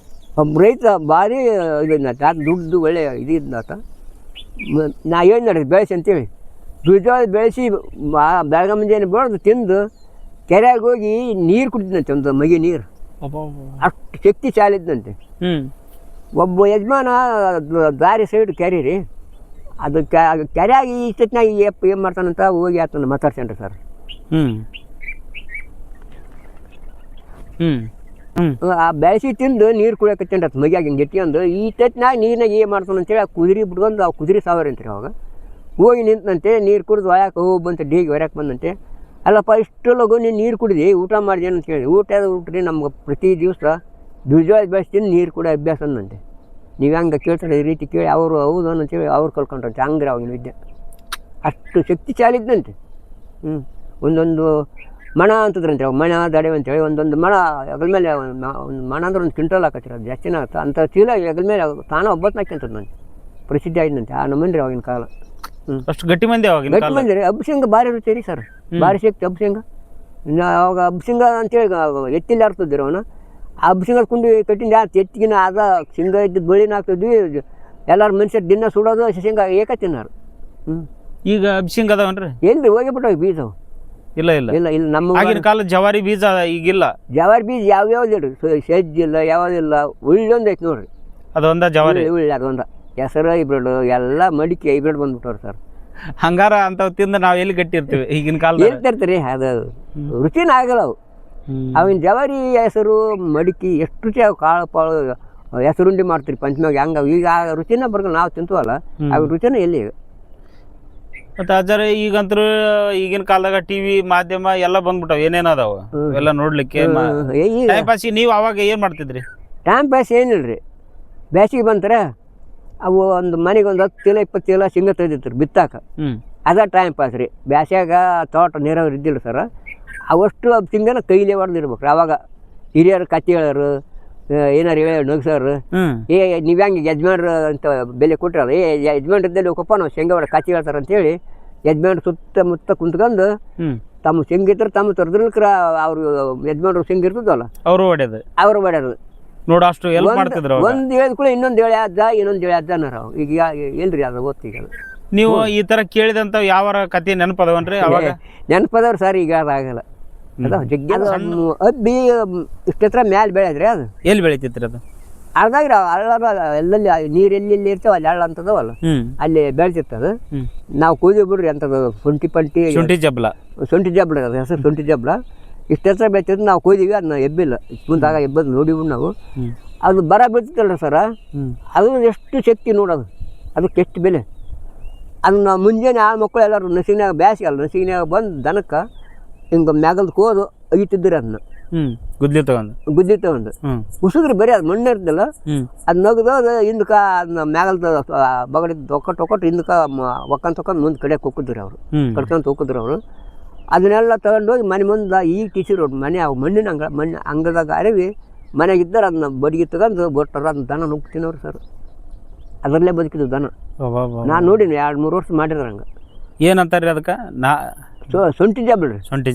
ಒಬ್ಬ ರೈತ ಭಾರಿ ಇದನ್ನಾತ, ದುಡ್ಡು ಒಳ್ಳೆ ಇದಾತ. ನಾ ಏನು ನೋಡಿರಿ ಬೆಳೆಸಿ ಅಂತೇಳಿ ದುಡ್ಡು ಬೆಳೆಸಿ ಬೆಳಗ್ಗೆ ಮುಂಜಾನೆ ಬೆಳೆದು ತಿಂದು ಕೆರೆಯಾಗ ಹೋಗಿ ನೀರು ಕುಡಿದಂತೆ, ಒಂದು ಮಗಿ ನೀರು. ಅಷ್ಟು ಶಕ್ತಿ ಚಾಲಿದ್ದಂತೆ. ಒಬ್ಬ ಯಜಮಾನ ದಾರಿ ಸೈಡ್ ಕೆರೆ ರೀ. ಅದು ಕೆರೆಯಾಗಿ ಇಷ್ಟೊತ್ತಿನಾಗ ಏನು ಮಾಡ್ತಾನಂತ ಹೋಗಿ ಆತನ ಮಾತಾಡ್ಸೇನ್ರಿ ಸರ್. ಆ ಬೆಳೆಸಿ ತಿಂದು ನೀರು ಕುಡಿಯಕತ್ತೇನ್ರಿ ಅದು ಮಗಿಯಾಗ ಹಿಂಗೆ ಎಟ್ಕೊಂಡು. ಈ ಟೈತ್ನಾಗ ನೀರಿನಾಗ ಏನು ಮಾಡ್ತಾನೆ ಅಂತೇಳಿ ಆ ಕುದುರೆ ಬಿಟ್ಕೊಂಡು ಆ ಕುದುರೆ ಸಾವಿರ ಅಂತ್ರಿ ಅವಾಗ. ಹೋಗಿ ನಿಂತಂತೆ ನೀರು ಕುಡಿದು ಹೊರಕ್ಕೆ ಹೋಗಿ ಬಂತ ಡೀಗೆ ಹೊರಕ್ಕೆ ಬಂದಂತೆ. ಅಲ್ಲಪ್ಪ ಇಷ್ಟು ಲಗು ನೀನು ನೀರು ಕುಡಿದು ಊಟ ಮಾಡಿದೆ ಅಂತ ಹೇಳಿ. ಊಟ ಊಟ್ರಿ ನಮ್ಗೆ ಪ್ರತಿ ದಿವಸ ದುಡ್ಡು ಬೆಳೆಸ್ತೀನಿ ನೀರು ಕುಡಿಯೋ ಅಭ್ಯಾಸ ಅಂದಂತೆ. ನೀವು ಹಂಗೆ ಕೇಳ್ತಾರೆ ಈ ರೀತಿ ಕೇಳಿ ಅವರು ಹೌದು ಅಂತೇಳಿ ಅವ್ರು ಕಲ್ಕೊಂಡ್ರಂತೆ. ಹಂಗ್ರಿ ಅವಾಗಿನ ವಿದ್ಯೆ ಅಷ್ಟು ಶಕ್ತಿ ಚಾಲಿದ್ದಂತೆ. ಒಂದೊಂದು ಮಣ ಅಂತದ್ರಂತೆ ಅವಾಗ. ಮಣ ದಡೆ ಅಂತೇಳಿ ಒಂದೊಂದು ಮಣ ಹೆಗಲ ಮೇಲೆ ಒಂದು ಮಣ ಅಂದ್ರೆ ಒಂದು ಕ್ವಿಂಟಲ್ ಹಾಕತ್ತೀರ. ಅದು ಜಾಸ್ತಿನ ಆಗುತ್ತೆ ಅಂಥ ಚೀಲ ಹೆಗಲ ಮೇಲೆ ತಾನು ಒಬ್ಬತ್ತು ಹಾಕ್ಯಂತದಂತೆ. ಪ್ರಸಿದ್ಧಿ ಆಗಿದ್ದಂತೆ ಆ ನಮ್ಮಂದ್ರಿ ಅವಾಗಿನ ಕಾಲ. ಅಷ್ಟು ಗಟ್ಟಿ ಮಂದಿ ಅವಾಗ. ಗಟ್ಟಿ ಮಂದಿ ರೀ. ಹಬ್ಸಿಂಗ ಭಾರಿ ರುಚಿ ರೀ ಸರ್. ಭಾರಿ ಶಕ್ತಿ ಹಬ್ಸಿಂಗ. ಅವಾಗ ಹಬ್ಸಿಂಗ ಅಂತೇಳಿ ಎತ್ತಿಲ್ಲಿ ಆಡ್ತಿದ್ದರು ಅವನು. ಆ ಹಬ್ಸಿಂಗ ಕುಂಡಿ ಕಟ್ಟಿಂದ ಎತ್ತಿಗಿನ ಆದ ಶೇಂಗ ಇದ್ದಿದ್ದು ಬಳಿನ ಹಾಕ್ತಿದ್ವಿ. ಎಲ್ಲರೂ ಮನುಷ್ಯರು ದಿನ ಸುಡೋದು ಶೇಂಗ ಏಕ ತಿನ್ನೋರು. ಈಗ ಹಬ್ಸಿಂಗ ಅದಾವನ್ರಿ? ಎಲ್ಲಿ ಹೋಗಿಬಿಟ್ಟವು ಬೀಜವು? ಇಲ್ಲ ಇಲ್ಲ ಇಲ್ಲ ಇಲ್ಲ. ನಮ್ಮ ಆಗಿನ ಕಾಲ ಜವಾರಿ ಬೀಜ ಈಗಿಲ್ಲ. ಜವಾರಿ ಬೀಜ ಯಾವ್ಯಾವ್ದು ಇಲ್ರಿ. ಸಜ್ಜಿಲ್ಲ ಯಾವುದಿಲ್ಲ. ಉಳ್ಳೊಂದು ಐತೆ ನೋಡ್ರಿ. ಅದೊಂದ ಜವಾರಿ ಉಳ್ಳಿ ಅದೊಂದ. ಹೆಸರು ಹೈಬ್ರಿಡ್ ಎಲ್ಲ ಮಡಿಕೆ ಹೈಬ್ರಿಡ್ ಬಂದ್ಬಿಟ್ಟವ್ರು ಸರ್. ಹಂಗಾರ ಅಂತ ತಿಂದು ನಾವು ಎಲ್ಲಿ ಗಟ್ಟಿ ಇರ್ತೀವಿ ಈಗಿನ ಕಾಲ? ಎಲ್ತಿರ್ತೀರಿ ಅದು ರುಚಿನ ಆಗಲ್ಲ ಅವು. ಅವಿನ ಜವಾರಿ ಹೆಸರು ಮಡಿಕೆ ಎಷ್ಟು ರುಚಿ. ಅವು ಕಾಳು ಪಾಳು ಹೆಸರುಂಡಿ ಮಾಡ್ತೀರಿ ಪಂಚಮ್ಯಾಗ. ಹಂಗೆ ಈಗ ಆ ರುಚಿನ ಬರ್ಗಲ್ಲ. ನಾವು ತಿಂತೀವಲ್ಲ ಅವ ರುಚಿನ ಎಲ್ಲಿ ಈಗ. ಮತ್ತು ಅಜ್ಜಾರ ಈಗಂತೂ ಈಗಿನ ಕಾಲದಾಗ ಟಿವಿ ಮಾಧ್ಯಮ ಎಲ್ಲ ಬಂದ್ಬಿಟ್ಟವು. ಏನೇನು ಅದಾವ ಎಲ್ಲ ನೋಡ್ಲಿಕ್ಕೆ. ಟೈಮ್ ಪಾಸಿಗೆ ನೀವು ಅವಾಗ ಏನು ಮಾಡ್ತಿದ್ರಿ? ಟೈಮ್ ಪಾಸ್ ಏನಿಲ್ರಿ. ಬೇಸಿಗೆ ಬಂತಾರೆ ಅವು ಒಂದು ಮನೆಗೆ ಒಂದು 10 ಚೀಲ 20 ಚೀಲ ಶೇಂಗಾ ತೆಗೆದಿರ್ತಾರೆ ಬಿತ್ತಾಕ. ಅದ ಟೈಮ್ ಪಾಸ್ ರೀ. ಬ್ಯಾಸ್ಯಾಗ ತೋಟ ನೀರಾವರಿ ಇದ್ದಿಲ್ಲ ಸರ್. ಅವಷ್ಟು ಶೇಂಗಾನ ಕೈಲೇ ಹೊಡೆದಿರ್ಬೇಕು. ಆವಾಗ ಹಿರಿಯರು ಕತ್ತಿ ಹೇಳೋರು, ಏನಾರು ಹೇಳಿ ನಗ್ಸೋರು. ನೀವು ಹೆಂಗೆ ಯಜಮಾನ್ರು ಅಂತ ಬೆಲೆ ಕೊಟ್ಟಿರಲ್ಲ, ಯಜಮಾನ್ರಿದ್ದಲ್ಲಿ ಹೋಗಪ್ಪ ನಾವು ಶೇಂಗಾ ಹೊಡೆ ಕತ್ತಿ ಹೇಳ್ತಾರೆ ಅಂತೇಳಿ ಯಜಮಾನ್ರು ಸುತ್ತಮುತ್ತ ಕುಂತ್ಕೊಂಡು ತಮ್ಮ ಶೇಂಗ ಇದ್ರೆ ತಮ್ಮ ತೊರೆದ್ರಕ್ರ ಅವ್ರು ಯಜಮಾನ್ರು ಶೇಂಗ ಇರ್ತದಲ್ಲ ಅವರು ಹೊಡೆಯೋದು. ಅವರು ಹೊಡ್ಯೋದು. ನೋಡ ಅಷ್ಟು ಹೆಲ್ಪ್ ಮಾಡ್ತಿದ್ರು ಅವಾಗ. ಒಂದು ಹೇಳಿದ ಕೂಡ ಇನ್ನೊಂದು ಹೇಳಿ ಅಜ್ಜ ಇನ್ನೊಂದು ಹೇಳಿ ಅಜ್ಜ ಅನ್ನೋರು ಅವು. ಈಗ ಎಲ್ರಿ ಅದು ಗೊತ್ತೀಗ ನೀವು ಈ ತರ ಕೇಳಿದಂತ ಯಾವ ಕತೆ ನೆನಪದವನ್ರಿ ಅವಾಗ? ನೆನಪದವ್ರು ಸರ್ ಈಗ ಅದಾಗಲ್ಲ. ಅದು ಜಗ್ಗಿ ಅಬ್ಬಿ ಇಷ್ಟತ್ರ ಮ್ಯಾಲೆ ಬೆಳೆದ್ರಿ ಅದು. ಎಲ್ಲಿ ಬೆಳಿತೈತ್ರಿ ಅದು? ಅರ್ಧಾಗ್ರಿ ಹಳ್ಳ ಎಲ್ಲೆಲ್ಲಿ ನೀರು ಎಲ್ಲಿ ಇರ್ತಾವ ಅಲ್ಲಿ ಹಳ್ಳ ಅಂತದವಲ್ಲ ಅಲ್ಲಿ ಬೆಳ್ತಿರ್ತದ. ನಾವು ಕೂದಿ ಬಿಡ್ರಿ ಅಂತದ ಶುಂಠಿ ಪಂಟಿ ಶುಂಠಿ ಜಬ್ಲ ಅದು ಹೆಸರು ಶುಂಠಿ ಜಬ್ಲ. ಇಷ್ಟು ಹೆಸರು ಬೆಳಿತಿದ್ದು ನಾವು ಕೂದೀವಿ, ಅದನ್ನ ಎಬ್ಬಿಲ್ಲ. ಮುಂದಾಗ ಎಬ್ಬದು ನೋಡಿವಿ ನಾವು. ಅದು ಬರ ಬೀಳ್ತಿತ್ತಲ್ರಿ ಸರ, ಅದು ಎಷ್ಟು ಶಕ್ತಿ ನೋಡೋದು, ಅದಕ್ಕೆ ಎಷ್ಟು ಬೆಲೆ. ಅದನ್ನ ಮುಂಜಾನೆ ಆ ಮಕ್ಕಳು ಎಲ್ಲರೂ ನಸಿಗಿನಾಗ ಬ್ಯಾಸಿಗೆ ಅಲ್ಲ ನಸಿಗಿನಾಗ ಬಂದು ದನಕ್ಕೆ ಹಿಂಗೆ ಮ್ಯಾಗಲ್ದು ಕೋದು ಅಗಿತಿದ್ರಿ ಅದನ್ನ ಗುದ್ಲಿ ತಗೊಂಡು ಉಸುಗ್ರಿ ಬರೀ ಅದು ಮಣ್ಣು ಇರ್ತದಲ್ಲ ಅದು ನಗದು ಅದು ಹಿಂದಕ್ಕೆ ಅದನ್ನ ಮ್ಯಾಗಲ್ದ ಬಗಡಿದ್ದು ಒಕ್ಕಟ್ಟು ಹಿಂದಕ್ಕೆ ಒಕ್ಕಂತ ಮುಂದೆ ಕಡೆಗೆ ಹೋಗಿದ್ರಿ ಅವರು, ಕಡ್ಕೊಂತ ಹೋಗಿದ್ರು ಅವರು. ಅದನ್ನೆಲ್ಲ ತಗೊಂಡೋಗಿ ಮನೆ ಮುಂದೆ ಈಗ ಕಿಸಿರು ಮನೆ ಅವು ಮಣ್ಣಿನ ಅಂಗದಾಗ ಅರಿವಿ ಮನೆಗೆ ಇದ್ದರೆ ಅದನ್ನ ಬಡಿಗೆ ತಗೊಂಡು ಬೊಟ್ಟರು ಅದನ್ನ ದನ ನುಗ್ಗಿ ತಿನ್ನೋರು ಸರ್. ಅದರಲ್ಲೇ ಬದುಕಿದ್ದು ದನ. ನಾನು ನೋಡಿನಿ 2-3 ವರ್ಷ ಮಾಡಿದ್ರು ಹಂಗೆ. ಏನಂತಾರ್ರಿ ಅದಕ್ಕೆ? ಶುಂಠಿ ಜಬ್ಲ್ರಿ, ಶುಂಠಿ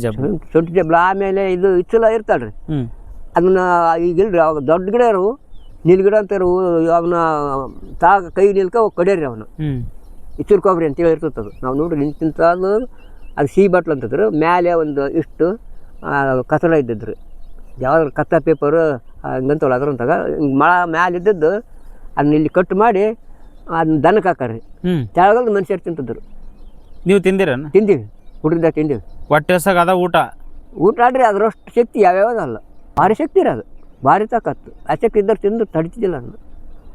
ಜಬ್ಲ. ಆಮೇಲೆ ಇದು ಇಚ್ಚಲ ಇರ್ತಾಳ್ರಿ, ಅದನ್ನ ಈಗಿಲ್ರಿ ಅವಾಗ ದೊಡ್ಡ ಗಿಡ ಇರು ನೀಲ್ಗಿಡ ಅಂತ ಇರು, ಅವನ್ನ ಕೈ ನಿಲ್ಕ ಕಡಿಯರಿ ಅವನು ಇಚ್ಚಲ್ ಕೊಬ್ಬರಿ ಅಂತೇಳಿ ಇರ್ತದೆ. ನಾವು ನೋಡ್ರಿ ನಿಂತಿಂತದ್ದು ಅದು ಸಿಹಿ ಬಾಟ್ಲು ಅಂತಂದ್ರು. ಮೇಲೆ ಒಂದು ಇಷ್ಟು ಕಸಲ ಇದ್ದಿದ್ರಿ, ಯಾವ್ದು ಕತ್ತ ಪೇಪರು ಹಂಗಂತವಲ್ಲ ಅದ್ರಂತಾಗ ಮ್ಯಾಲೆ ಇದ್ದದ್ದು ಅದನ್ನ ಇಲ್ಲಿ ಕಟ್ ಮಾಡಿ ಅದನ್ನ ದನಕ್ಕೆ ಹಾಕಾರಿ. ತೆಳಗಲ್ದು ಮನುಷ್ಯರು ತಿಂತಿದ್ರು. ನೀವು ತಿಂದಿರ? ತಿಂದೀವಿ, ಹುಡುಗದಾಗ ತಿಂದೀವಿ. ಹೊಟ್ಟೆ ಹಸಾಗ ಅದ ಊಟ ಆಡ್ರಿ ಅದರಷ್ಟು ಶಕ್ತಿ ಯಾವ್ಯಾವ್ದಲ್ಲ, ಭಾರಿ ಶಕ್ತಿ ಇರೋದು, ಭಾರಿ ತಾಕತ್ತು. ಆ ಶಕ್ತಿ ಇದ್ದರೆ ತಿಂದು ತಡಿತಿದ್ದಿಲ್ಲ ಅದನ್ನು.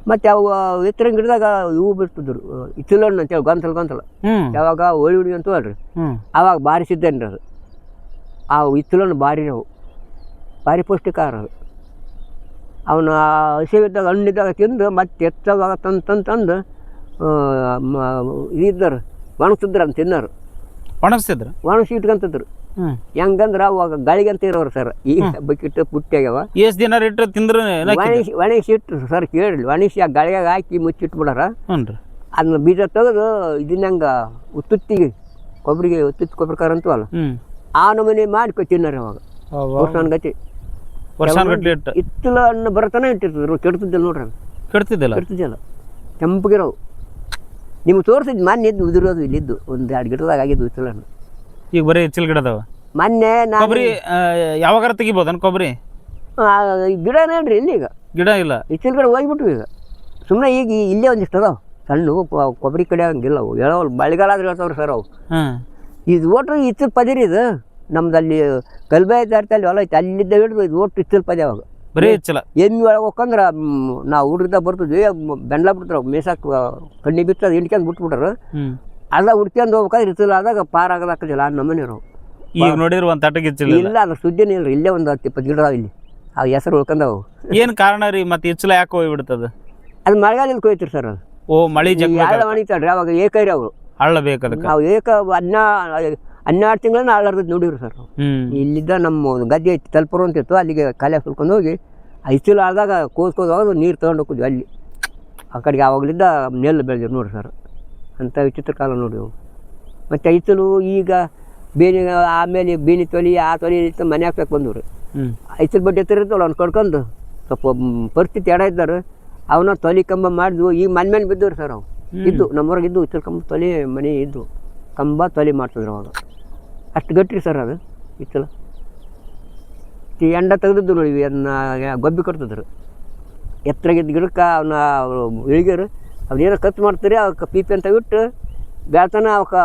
ಮತ್ತು ಅವು ಎತ್ತರ ಗಿಡದಾಗ ಇವು ಬಿಡ್ತಿದ್ರು ಇಚ್ಚಲಣ್ಣು ಅಂತೇಳಿ ಗೊಂತಲ ಯಾವಾಗ ಹೋಳಿ ಹುಡುಗಿ ಅಂತ ಅಲ್ರಿ, ಅವಾಗ ಭಾರಿ ಸಿದ್ದೇನ್ರಿ ಅದು. ಆ ಇಚ್ಚಲಣ್ಣು ಭಾರಿ ಅವು ಭಾರಿ ಪೌಷ್ಟಿಕಾರ ಅದು. ಅವನ ಹಸಿವಿದ್ದಾಗ ಹಣ್ಣಿದ್ದಾಗ ತಿಂದು ಮತ್ತೆ ಎತ್ತಾಗ ತಂದು ಇದ್ದರು ಒಣಗ್ತಿದ್ರು ಅಂತ ತಿನ್ನೋರು. ಒಣಗಿಸಿ ಇಟ್ಕೊಂತಿದ್ರು. ಹೆಂಗಂದ್ರೆ ಅವಾಗ ಗಾಳಿಗೆ ಅಂತ ಇರೋರು ಸರ್. ಈ ಬಕೆಟ್ ಪುಟ್ಟಿ ಆಗ್ಯಾವ, ಎಷ್ಟು ದಿನ ಇಟ್ಟು ತಿಂದ್ರು ಒಣಗಿಸಿ ಇಟ್ರು ಸರ್. ಕೇಳಿ ಒಣಗಿಸಿ ಆ ಗಾಳಿಯಾಗ ಹಾಕಿ ಮುಚ್ಚಿಟ್ಬಿಡಾರ. ಅದನ್ನ ಬೀಜ ತೆಗೆದು ಇದನ್ನಂಗೆ ಉತ್ತುತ್ತಿಗೆ ಕೊಬ್ಬರಿಗೆ ಕೊಬ್ಬರಿ ಕಾರ ಅಂತವಲ್ಲ ಆ ನಮೂನೆ ಮಾಡಿ ತಿನ್ನೋರು ಅವಾಗ. ವರ್ಷನ್ ಗತಿ ಇತ್ತಲ ಹಣ್ಣು ಬರತನ ಇಟ್ಟಿರ್ತಿದ್ರು. ಕೆಡ್ತಿದ್ದಿಲ್ಲ ನೋಡ್ರಿ, ಕೆಡ್ತಿದ್ದಿಲ್ಲ ಕೆಂಪಗಿರೋವು. ನಿಮ್ಗೆ ತೋರಿಸಿದ್ ಮೊನ್ನೆ ಇದ್ದು ಉದುರೋದು ಇಲ್ಲಿದ್ದು 1-2 ಗಿಡದಾಗ ಆಗಿದ್ದು ಇತ್ತಲ ಹಣ್ಣು. ಈಗ ಬರೀ ಇಚ್ಚಲ್ ಗಿಡದವ. ಮೊನ್ನೆ ಕೊಬ್ಬರಿ ಯಾವಾಗಾರ ತೆಗಿಬೋದನ್ ಕೊಬ್ಬರಿ? ಗಿಡ ನೋಡ್ರಿ ಇಲ್ಲಿ ಈಗ ಗಿಡ ಇಲ್ಲ, ಇಚ್ಚಲ್ ಗಿಡ ಹೋಗ್ಬಿಟ್ವಿ ಈಗ. ಸುಮ್ಮನೆ ಈಗ ಇಲ್ಲೇ ಒಂದಿಷ್ಟು ಅದಾವ ಸಣ್ಣ ಕೊಬ್ಬರಿ ಕಡೆ ಹಂಗಿಲ್ಲ ಅವು. ಹೇಳೋಲ್ಲ, ಮಳೆಗಾಲ ಆದ್ರೆ ಹೇಳ್ತಾವ್ರಿ ಸರ್ ಅವು. ಇದು ಒಟ್ಟು ಇಚ್ಚಲ್ ಪದಿರಿ ಇದು ನಮ್ದು. ಅಲ್ಲಿ ಕಲ್ಬಾಯಿ ದಾಡ್ತಲ್ಲಿ ಹೊಲ ಐತಿ, ಅಲ್ಲಿದ್ದ ಹಿಡಿದು ಇದು ಒಟ್ಟು ಇಚ್ಚಲ್ ಪದ ಅವಾಗ. ಬರೀ ಇಚ್ಚಲ. ಎಮ್ಮೆ ಒಳಗೆ ಹೋಗಂದ್ರೆ ನಾವು ಹುಡುಗದಾಗ ಬರ್ತಿದ್ವಿ, ಬೆಂಡ್ಲ ಬಿಡ್ತಾರ ಮೇಸಾಕ್ ಕಣ್ಣಿ ಬಿತ್ತದ ಹಿಂಡ್ಕೊಂಡು ಬಿಟ್ಬಿಟ್ರು. ಅಲ್ಲ ಹುಡ್ಕೊಂಡು ಹೋಗ್ಬೇಕಾದ್ರೆ ಇಚ್ಚಲ್ ಆದಾಗ ಪಾರ ಆಗದಾಕದಿಲ್ಲ ಆ ನಮ್ಮನೆ ಇರೋ. ಈಗ ನೋಡಿದ್ರೆ ಒಂದು ತಟಗೆ ಇಚ್ಚಲ ಇಲ್ಲ, ಅದ್ರ ಸುದ್ದಿನೇ ಇಲ್ರಿ. ಇಲ್ಲೇ ಒಂದು 10-20 ಗಿಡ ಇಲ್ಲಿ ಆ ಹೆಸರು ಉಳ್ಕೊಂಡವು. ಏನು ಕಾರಣ ರೀ? ಮತ್ತೆ ಇಚ್ಚಲ ಯಾಕೆ ಹೋಗ್ಬಿಡ್ತದ? ಅದು ಮಳೆಗಾಲದಲ್ಲಿ ಕೊಯ್ತಿರಿ ಸರ್. ಅದು ಮಳೆ ಹಳ್ಳ ಒಣಿತಾಳ್ರಿ ಅವಾಗ ಏಕೈರಿ ಅವರು. ಹಳ್ಳ ಬೇಕದ ನಾವು 12 ತಿಂಗಳನ್ನ ಹಳ್ಳರ್ದು ನೋಡಿವ್ರಿ ಸರ್. ಇಲ್ಲಿದ್ದ ನಮ್ಮ ಗದ್ದೆ ಐತಿ ತಲ್ಪುರ ಅಂತಿತ್ತು, ಅಲ್ಲಿಗೆ ಕಾಲೇ ಸುಲ್ಕೊಂಡು ಹೋಗಿ ಇಚ್ಚಲು ಆದಾಗ ಕೋಸ್ಕೋದು ಹೋಗೋದು ನೀರು ತೊಗೊಂಡು ಹೋಗಿದ್ವಿ ಅಲ್ಲಿ. ಆ ಕಡೆಗೆ ಆವಾಗಲಿದ್ದ ನೆಲ್ಲು ಬೆಳೆದಿರು ನೋಡ್ರಿ ಸರ್. ಅಂಥ ವಿಚಿತ್ರ ಕಾಲ ನೋಡಿ. ಮತ್ತು ಇಚ್ಚಲು ಈಗ ಬೇನೆ ಆಮೇಲೆ ಬೇನೆ ತೊಲಿ ಆ ತೊಲಿ ಮನೆ ಹಾಕ್ಬೇಕು ಬಂದವ್ರಿ. ಇಚ್ಚಲು ಬಡ್ಡಿ ಎತ್ತರ ಇರ್ತವಲ್ಲ ಅವ್ನು ಕಡ್ಕೊಂಡು ಸ್ವಲ್ಪ ಪರಿಸ್ಥಿತಿ ಎಡ ಇದ್ದಾರೆ. ಅವನ್ನ ತೊಲಿ ಕಂಬ ಮಾಡಿದ್ವು. ಈಗ ಮನೆ ಬಿದ್ದವ್ರಿ ಸರ್. ಅವು ಇದ್ದು ನಮ್ಮವ್ರಿಗೆ ಇದ್ದು ಇಚ್ಚಲು ಕಂಬ ತೊಲಿ ಮನೆ ಇದ್ದು ಕಂಬ ತೊಲಿ ಮಾಡ್ತಿದ್ರು ಅವಾಗ. ಅಷ್ಟು ಗಟ್ಟಿ ಸರ್ ಅದು ಇಚ್ಚಲ. ಎಂಡ ತೆಗೆದಿದ್ದು ನೋಡಿವಿ, ಅದನ್ನ ಗೊಬ್ಬಿ ಕಟ್ತಿದ್ರು. ಎತ್ತರಾಗಿದ್ದ ಗಿಡಕ್ಕೆ ಅವನ್ನ ಇಳಿಗ್ಯಾರ. ಅವನ್ನೇನೋ ಖರ್ಚು ಮಾಡ್ತಾರೆ. ಅವಕ್ಕೆ ಪೀಪಿ ಅಂತ ಬಿಟ್ಟು ಬೆಳ್ತಾನ ಅವಕ್ಕೆ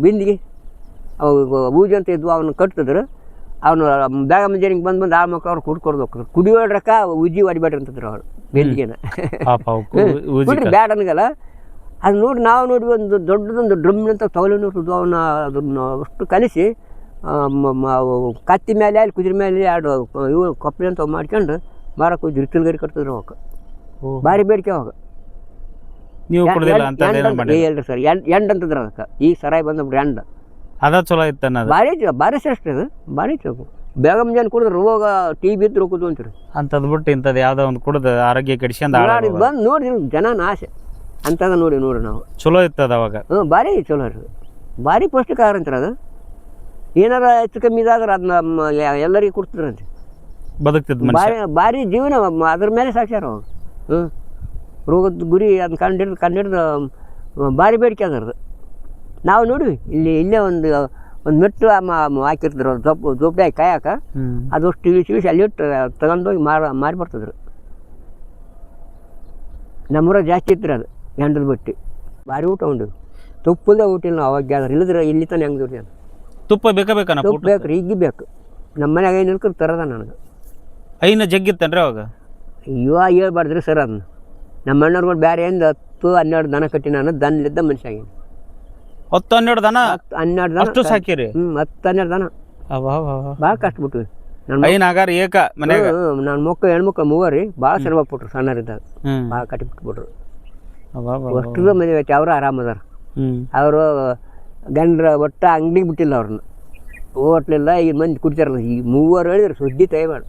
ಬಿಂದಿಗೆ ಅವು ಬೂಜಿ ಅಂತ ಇದ್ವು ಅವನ್ನ ಕಟ್ತಿದ್ರು. ಅವನು ಬೇಗ ಮುಂಜಾನೆ ಬಂದು ಆ ಮಕ್ಕ ಅವ್ರು ಕುಡ್ಕೊಡ್ಬೇಕು. ಕುಡಿಯೋಡ್ರಕ್ಕ ಉಜ್ಜಿ ಹೊಡಿಬೇಡ್ರಿ ಅಂತಂದ್ರು ಅವ್ರು ಬಿಂದಿಗೆನ. ಬ್ಯಾಡ ಅನ್ನಗಲ್ಲ ಅದು ನೋಡಿ ನಾವು ನೋಡಿ ಒಂದು ದೊಡ್ಡದೊಂದು ಡ್ರಮ್ನಂತ ತಗೊಳ್ಳಿ ನೋಡ್ತಿದ್ವು. ಅವನ್ನ ಅದನ್ನು ಅಷ್ಟು ಕಲಿಸಿ ಕತ್ತಿ ಮೇಲೆ ಅಲ್ಲಿ ಕುದುರೆ ಮೇಲೆ 2 ಇವು ಕೊಪ್ಪಳಿ ಅಂತ ಮಾಡ್ಕೊಂಡು ಮಾರಕ್ಕೆ ಹೋಗಿ ಇಚ್ಚಲ್ಗರಿ ಕಟ್ತಿದ್ರು ಅವಕ್ಕೆ. ಭಾರಿ ಬೇಡಿಕೆ ಅವಾಗ. ಹೇಳ್ರಿ ಸರ್, ಎಂಡ್ ಅಂತಂದ್ರೆ ಅದಕ್ಕೆ. ಈ ಸರಾಯಿ ಬಂದ್ಬಿಟ್ರೆ ಎಂಡ್ ಅದ ಚಲೋ ಇತ್ತು. ಭಾರಿ ಶ್ರೇಷ್ಠ ಅದು, ಭಾರಿ ಚಲೋ. ಬೇಗ ಮುಂಜಾನೆ ಕುಡಿದ್ರೆ ರೋಗ TB ಇದ್ದು ರೋಗದು ಅಂತೀರಿ. ಅಂಥದ್ದು ಬಿಟ್ಟು ಇಂಥದ್ದು ಯಾವುದೋ ಒಂದು ಕುಡಿದು ಆರೋಗ್ಯ ಕೆಡಿಸ್ಕೊಂಡು ಬಂದು ನೋಡಿ ಜನ ಆಸೆ ಅಂತದ ನೋಡಿ ನಾವು. ಚಲೋ ಇತ್ತದ ಅವಾಗ. ಭಾರಿ ಚಲೋ ರೀ, ಭಾರಿ ಪೌಷ್ಟಿಕ ಆಹಾರ ಅಂತಾರೆ ಅದು. ಏನಾರ ಹೆಚ್ಚು ಕಮ್ಮಿ ಇದಾದ್ರೆ ಅದನ್ನ ಎಲ್ಲರಿಗೂ ಕೊಡ್ತಿದ್ರಂತೆ. ಬದುಕ್ತಿದ್ ಮನುಷ್ಯ. ಭಾರಿ ಜೀವನ ಅದ್ರ ಮೇಲೆ ಸಾಕ್ಸ್ಯಾರ ಅವ್ರು. ರೋಗದ ಗುರಿ ಅದನ್ನ ಕಂಡಿಡ್ದು ಭಾರಿ ಬೇಡಿಕೆ ಅದರದು. ನಾವು ನೋಡಿ ಇಲ್ಲೇ ಒಂದು ಮೆಟ್ಟು ಹಾಕಿರ್ತಾರೆ ಜೋಪಡಿ ಹಾಕಿ ಕಾಯಕ, ಅದಷ್ಟು ಇಳಿಸಿ ಅಲ್ಲಿ ಇಟ್ಟು ತಗೊಂಡೋಗಿ ಮಾರಿ ಬರ್ತದ್ರು. ನಮ್ಮೂರ ಜಾಸ್ತಿ ಇತ್ತು ಅದು ಗಂಡದ ಬಟ್ಟಿ. ಭಾರಿ ಊಟ ಉಂಡು, ತುಪ್ಪದ ಊಟ ಇಲ್ಲ ನಾವು ಅವಾಗ ಆದ್ರೆ, ಇಲ್ಲದ್ರೆ ಇಲ್ಲಿ ತಾನೆ ಹೆಂಗೆ ದುಡ್ಡು ತುಪ್ಪ ಬೇಕಾ ತುಪ್ಪ ಬೇಕು ರೀ, ಈಗ ಬೇಕು. ನಮ್ಮ ಮನ್ಯಾಗ ಏನು ಇರ್ಕೊಂಡು ತರದ ನನಗೆ ಐನ ಜಗ್ಗಿತ್ತನ್ರಿ ಅವಾಗ. ಇವಾಗ ಹೇಳ್ಬಾರ್ದ್ರಿ ಸರ್ ಅದನ್ನ. ನಮ್ಮ ಅಣ್ಣವ್ರುಗಳು ಬೇರೆ ಏನು 10-12 ದನ ಕಟ್ಟಿ ನಾನು ದನಲಿದ್ದ ಮನುಷ್ಯ ಆಗೀನಿ. 10-12 ದನ 12 ದನ ಅಷ್ಟು ಸಾಕಿರಿ? 10-12 ದನ ಭಾಳ ಕಷ್ಟಬಿಟ್ವಿ. ಐನಾಗಾರ ಏಕ ಮನ್ಯಾಗ ನನ್ನ ಹೆಣ್ಮಕ್ಳು 3 ರೀ, ಭಾಳ ಶ್ರಮ ಪಟ್ರು ಸಣ್ಣರಿದ್ದಾಗ, ಭಾಳ ಕಟ್ಟಿಬಿಟ್ಬಿಟ್ರು. ಅಷ್ಟದ ಮದುವೆ ಐತಿ, ಅವರು ಆರಾಮದಾರ. ಅವರು ಗಂಡ್ರ ಒಟ್ಟ ಅಂಗಡಿಗೆ ಬಿಟ್ಟಿಲ್ಲ ಅವ್ರನ್ನ, ಹೋಟ್ಲಿಲ್ಲ. ಈಗ ಮಂದಿ ಕುಡಿತಾರಲ್ಲ, ಈ 3 ಹೇಳಿದ್ರು ಸುದ್ದಿ ತೆಗಿಬೇಡ.